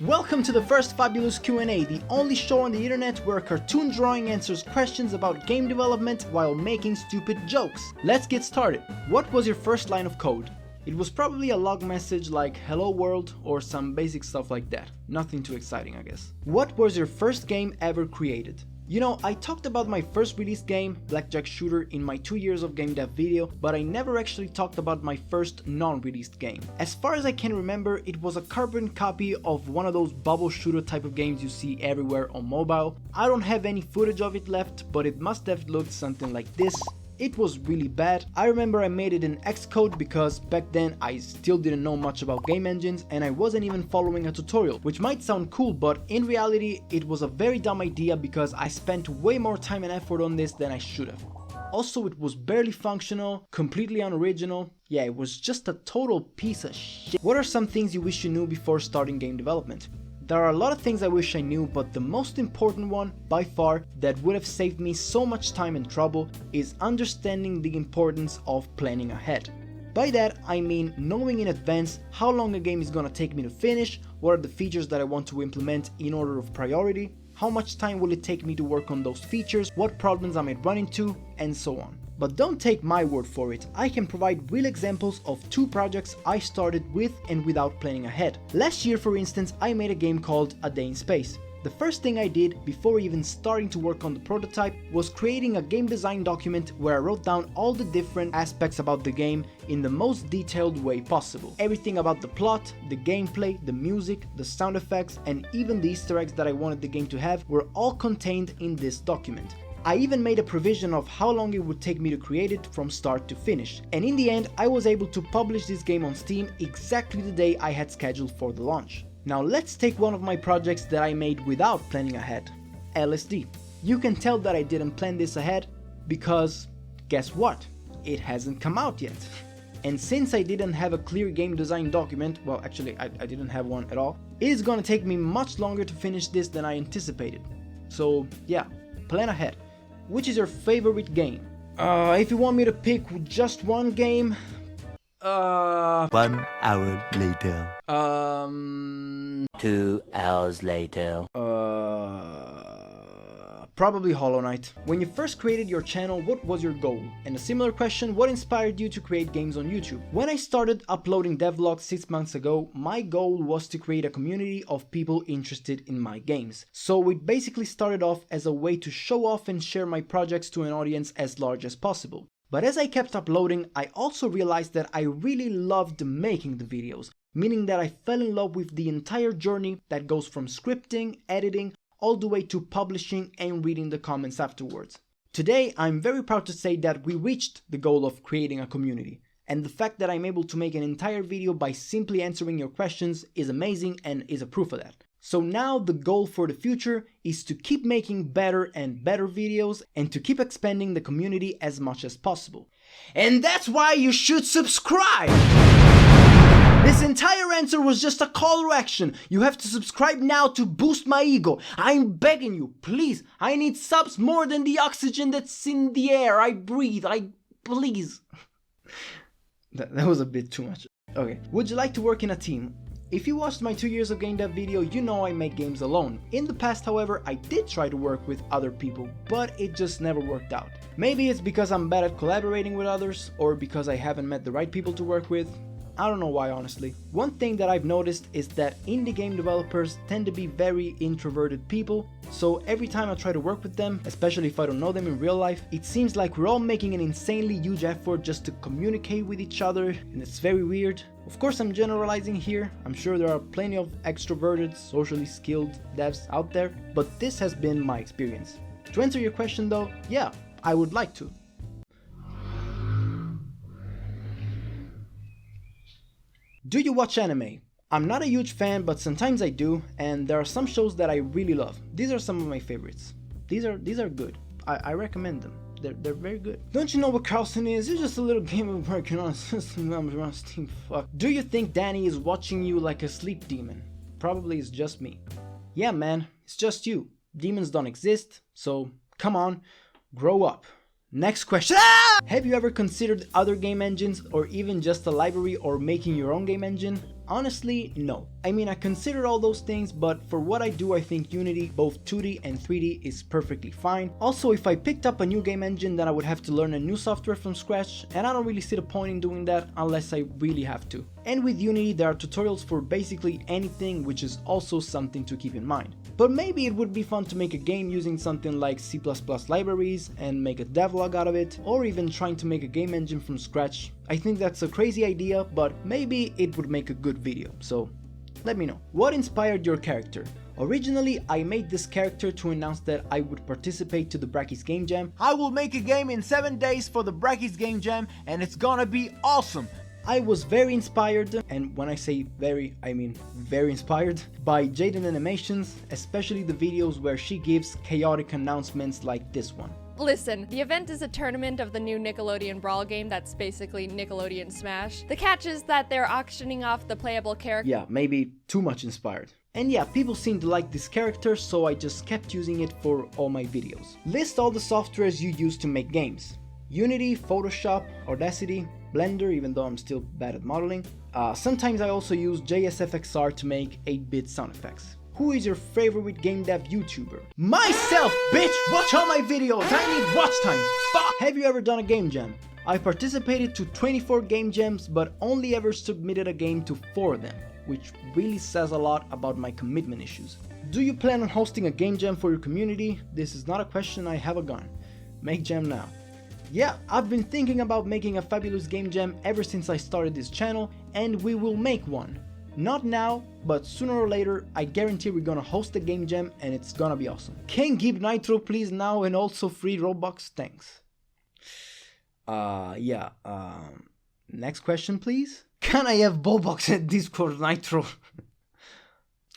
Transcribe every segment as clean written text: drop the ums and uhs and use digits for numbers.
Welcome to the first Fabiulous Q&A, the only show on the internet where cartoon drawing answers questions about game development while making stupid jokes. Let's get started. What was your first line of code? It was probably a log message like hello world or some basic stuff like that. Nothing too exciting, I guess. What was your first game ever created? You know, I talked about my first released game, Blackjack Shooter, in my 2 years of game dev video, but I never actually talked about my first non-released game. As far as I can remember, it was a carbon copy of one of those bubble shooter type of games you see everywhere on mobile. I don't have any footage of it left, but it must have looked something like this. It was really bad. I remember I made it in Xcode because back then I still didn't know much about game engines and I wasn't even following a tutorial, which might sound cool, but in reality it was a very dumb idea because I spent way more time and effort on this than I should have. Also, it was barely functional, completely unoriginal. Yeah, it was just a total piece of shit. What are some things you wish you knew before starting game development? There are a lot of things I wish I knew, but the most important one, by far, that would have saved me so much time and trouble is understanding the importance of planning ahead. By that, I mean knowing in advance how long a game is gonna take me to finish, what are the features that I want to implement in order of priority, how much time will it take me to work on those features, what problems I might run into, and so on. But don't take my word for it, I can provide real examples of 2 projects I started with and without planning ahead. Last year, for instance, I made a game called A Day in Space. The first thing I did before even starting to work on the prototype was creating a game design document where I wrote down all the different aspects about the game in the most detailed way possible. Everything about the plot, the gameplay, the music, the sound effects, and even the Easter eggs that I wanted the game to have were all contained in this document. I even made a provision of how long it would take me to create it from start to finish, and in the end I was able to publish this game on Steam exactly the day I had scheduled for the launch. Now let's take one of my projects that I made without planning ahead, LSD. You can tell that I didn't plan this ahead because guess what? It hasn't come out yet. And since I didn't have a clear game design document, well actually I didn't have one at all, it is gonna take me much longer to finish this than I anticipated. So yeah, plan ahead. Which is your favorite game? If you want me to pick just one game... 1 hour later. 2 hours later. Probably Hollow Knight. When you first created your channel, what was your goal? And a similar question, what inspired you to create games on YouTube? When I started uploading devlogs 6 months ago, my goal was to create a community of people interested in my games. So it basically started off as a way to show off and share my projects to an audience as large as possible. But as I kept uploading, I also realized that I really loved making the videos, meaning that I fell in love with the entire journey that goes from scripting, editing, all the way to publishing and reading the comments afterwards. Today, I'm very proud to say that we reached the goal of creating a community, and the fact that I'm able to make an entire video by simply answering your questions is amazing and is a proof of that. So now the goal for the future is to keep making better and better videos and to keep expanding the community as much as possible. And that's why you should subscribe! This entire answer was just a call to action. You have to subscribe now to boost my ego. I'm begging you, please. I need subs more than the oxygen that's in the air I breathe. Please. That was a bit too much. Okay. Would you like to work in a team? If you watched my 2 years of game dev video, you know I make games alone. In the past, however, I did try to work with other people, but it just never worked out. Maybe it's because I'm bad at collaborating with others, or because I haven't met the right people to work with. I don't know why, honestly. One thing that I've noticed is that indie game developers tend to be very introverted people, so every time I try to work with them, especially if I don't know them in real life, it seems like we're all making an insanely huge effort just to communicate with each other, and it's very weird. Of course, I'm generalizing here. I'm sure there are plenty of extroverted, socially skilled devs out there, but this has been my experience. To answer your question though, yeah, I would like to. Do you watch anime? I'm not a huge fan, but sometimes I do, and there are some shows that I really love. These are some of my favorites. These are good. I recommend them. They're very good. Don't you know what Carlson is? It's just a little game of working on a system on Steam. Fuck. Do you think Danny is watching you like a sleep demon? Probably it's just me. Yeah, man, it's just you. Demons don't exist, so come on, grow up. Next question. Have you ever considered other game engines or even just a library or making your own game engine? Honestly, no. I mean, I consider all those things, but for what I do, I think Unity, both 2D and 3D, is perfectly fine. Also, if I picked up a new game engine, then I would have to learn a new software from scratch, and I don't really see the point in doing that unless I really have to. And with Unity, there are tutorials for basically anything, which is also something to keep in mind. But maybe it would be fun to make a game using something like C++ libraries and make a devlog out of it, or even trying to make a game engine from scratch. I think that's a crazy idea, but maybe it would make a good video, so let me know. What inspired your character? Originally, I made this character to announce that I would participate to the Brackeys Game Jam. I will make a game in 7 days for the Brackeys Game Jam, and it's gonna be awesome! I was very inspired, and when I say very, I mean very inspired, by Jaden Animations, especially the videos where she gives chaotic announcements like this one. Listen, the event is a tournament of the new Nickelodeon Brawl game that's basically Nickelodeon Smash. The catch is that they're auctioning off the playable character. Yeah, maybe too much inspired. And yeah, people seem to like this character, so I just kept using it for all my videos. List all the softwares you use to make games. Unity, Photoshop, Audacity, Blender, even though I'm still bad at modeling. Sometimes I also use JSFXR to make 8-bit sound effects. Who is your favorite game dev YouTuber? Myself, bitch! Watch all my videos! I need watch time! Fuck! Have you ever done a game jam? I participated to 24 game jams, but only ever submitted a game to 4 of them, which really says a lot about my commitment issues. Do you plan on hosting a game jam for your community? This is not a question, I have a gun. Make jam now. Yeah, I've been thinking about making a Fabiulous game jam ever since I started this channel, and we will make one. Not now, but sooner or later, I guarantee we're gonna host a game jam and it's gonna be awesome. Can give Nitro please now and also free Robux, thanks. Next question please? Can I have Bobox at Discord Nitro?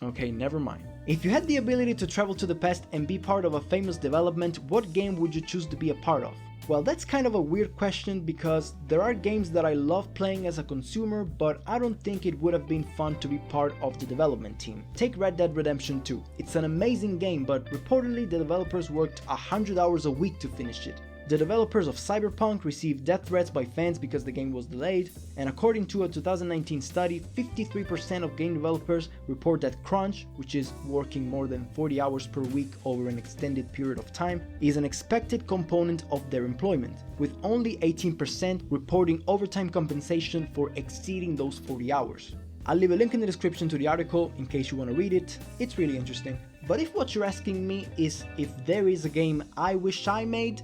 Okay, never mind. If you had the ability to travel to the past and be part of a famous development, what game would you choose to be a part of? Well, that's kind of a weird question because there are games that I love playing as a consumer, but I don't think it would have been fun to be part of the development team. Take Red Dead Redemption 2. It's an amazing game, but reportedly the developers worked 100 hours a week to finish it. The developers of Cyberpunk received death threats by fans because the game was delayed, and according to a 2019 study, 53% of game developers report that crunch, which is working more than 40 hours per week over an extended period of time, is an expected component of their employment, with only 18% reporting overtime compensation for exceeding those 40 hours. I'll leave a link in the description to the article in case you want to read it, it's really interesting. But if what you're asking me is if there is a game I wish I made,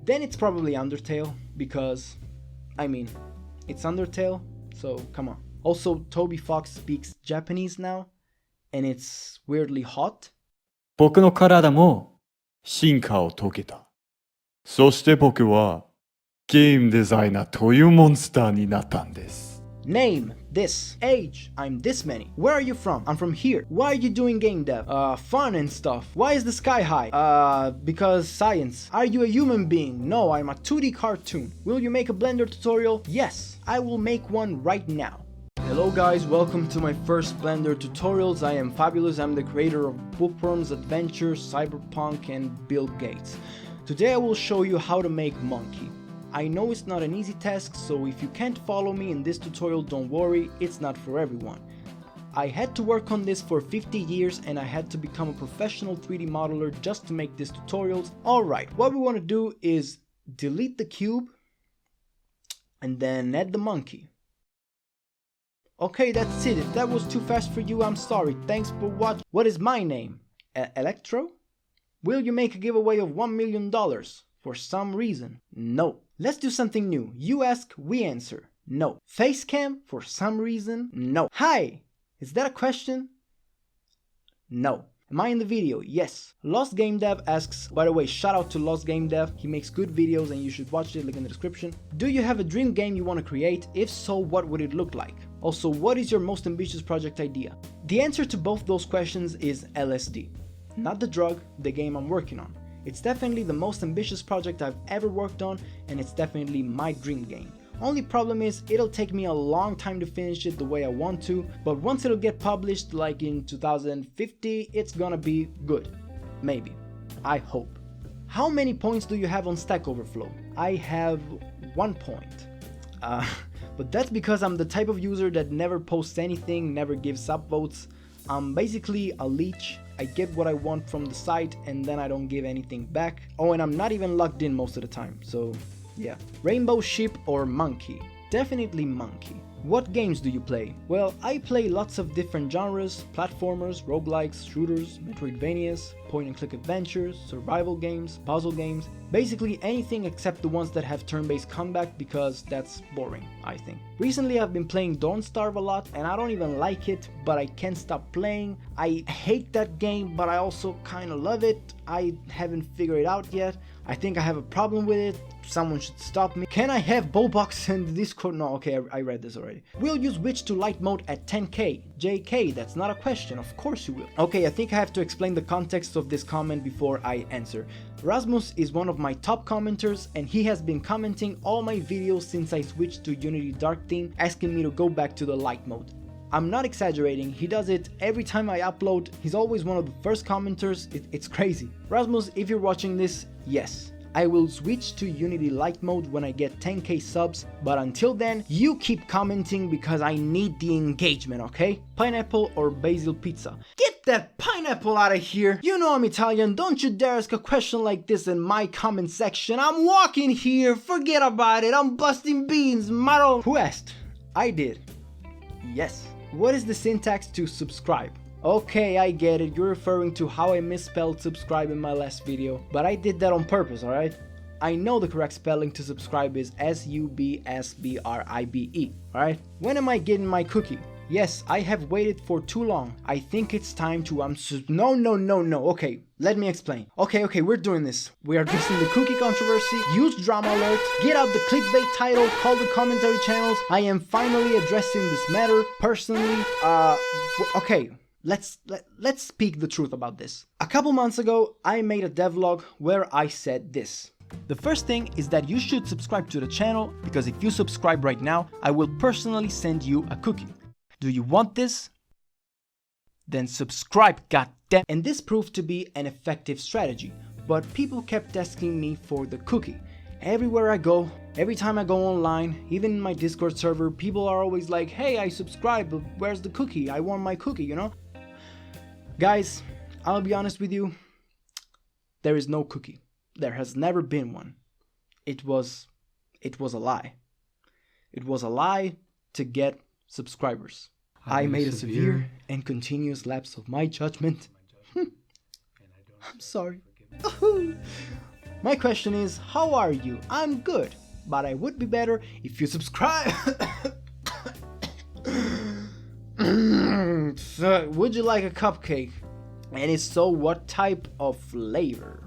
then it's probably Undertale, because, I mean, it's Undertale, so come on. Also, Toby Fox speaks Japanese now, and it's weirdly hot. 僕の体も進化を遂げた。そして僕はゲームデザイナーというモンスターになったんです。 Name, this, age, I'm this many. Where are you from? I'm from here. Why are you doing game dev? Fun and stuff. Why is the sky high? Because science. Are you a human being? No, I'm a 2D cartoon. Will you make a Blender tutorial? Yes, I will make one right now. Hello guys, welcome to my first Blender tutorials. I am Fabiulous, I'm the creator of Bookworms, Adventures, Cyberpunk and Bill Gates. Today I will show you how to make Monkey. I know it's not an easy task, so if you can't follow me in this tutorial, don't worry, it's not for everyone. I had to work on this for 50 years and I had to become a professional 3D modeler just to make these tutorials. Alright, what we want to do is delete the cube and then add the monkey. Okay, that's it. If that was too fast for you, I'm sorry. Thanks for watching. What is my name? Electro? Will you make a giveaway of $1 million? For some reason? No. Let's do something new. You ask, we answer. No. Facecam? For some reason? No. Hi! Is that a question? No. Am I in the video? Yes. Lost Game Dev asks, by the way, shout out to Lost Game Dev. He makes good videos and you should watch it, link in the description. Do you have a dream game you want to create? If so, what would it look like? Also, what is your most ambitious project idea? The answer to both those questions is LSD. Not the drug, the game I'm working on. It's definitely the most ambitious project I've ever worked on, and it's definitely my dream game. Only problem is, it'll take me a long time to finish it the way I want to, but once it'll get published, like in 2050, it's gonna be good. Maybe. I hope. How many points do you have on Stack Overflow? I have 1 point. but that's because I'm the type of user that never posts anything, never gives upvotes. I'm basically a leech. I get what I want from the site and then I don't give anything back. Oh, and I'm not even logged in most of the time, so yeah. Rainbow sheep or monkey? Definitely monkey. What games do you play? Well, I play lots of different genres: platformers, roguelikes, shooters, metroidvanias, point-and-click adventures, survival games, puzzle games, basically anything except the ones that have turn-based combat, because that's boring, I think. Recently I've been playing Don't Starve a lot and I don't even like it, but I can't stop playing. I hate that game, but I also kinda love it. I haven't figured it out yet. I think I have a problem with it. Someone should stop me. Can I have Bobox in the Discord? No, okay, I read this already. We'll use Witch to light mode at 10k. JK, that's not a question, of course you will. Okay, I think I have to explain the context of this comment before I answer. Rasmus is one of my top commenters and he has been commenting all my videos since I switched to Unity Dark Theme, asking me to go back to the light mode. I'm not exaggerating, he does it every time I upload. He's always one of the first commenters. It's crazy. Rasmus, if you're watching this, yes, I will switch to Unity Light mode when I get 10k subs, but until then, you keep commenting because I need the engagement, okay? Pineapple or basil pizza? Get that pineapple out of here! You know I'm Italian, don't you dare ask a question like this in my comment section. I'm walking here, forget about it, I'm busting beans, maro! Who asked? I did. Yes. What is the syntax to subscribe? Okay, I get it, you're referring to how I misspelled subscribe in my last video, but I did that on purpose, alright? I know the correct spelling to subscribe is SUBSBRIBE, alright? When am I getting my cookie? Yes, I have waited for too long. I think it's time to no. Okay, let me explain. Okay, we're doing this. We are addressing the cookie controversy, use drama alert, get out the clickbait title, call the commentary channels. I am finally addressing this matter personally. Okay, let's speak the truth about this. A couple months ago, I made a devlog where I said this. The first thing is that you should subscribe to the channel, because if you subscribe right now, I will personally send you a cookie. Do you want this? Then subscribe, goddamn! And this proved to be an effective strategy, but people kept asking me for the cookie. Everywhere I go, every time I go online, even in my Discord server, people are always like, hey, I subscribed, but where's the cookie? I want my cookie, you know? Guys, I'll be honest with you, there is no cookie. There has never been one. It was a lie. It was a lie to get subscribers. I made a severe and continuous lapse of my judgment. I'm sorry. My question is, how are you? I'm good, but I would be better if you subscribe. Would you like a cupcake? And if so, what type of flavor?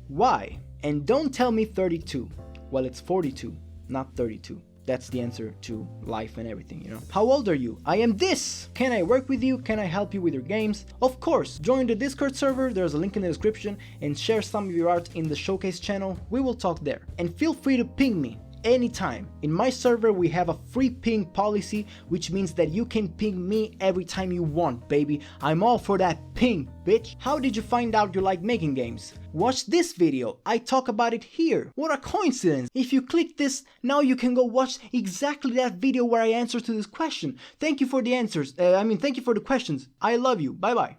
Why? And don't tell me 32. Well, it's 42, not 32. That's the answer to life and everything, you know. How old are you? I am this! Can I work with you? Can I help you with your games? Of course! Join the Discord server, there's a link in the description, and share some of your art in the showcase channel. We will talk there. And feel free to ping me anytime. In my server we have a free ping policy, which means that you can ping me every time you want, baby. I'm all for that ping, bitch. How did you find out you like making games? Watch this video, I talk about it here. What a coincidence. If you click this, now you can go watch exactly that video where I answer to this question. Thank you for the answers, thank you for the questions. I love you, bye bye.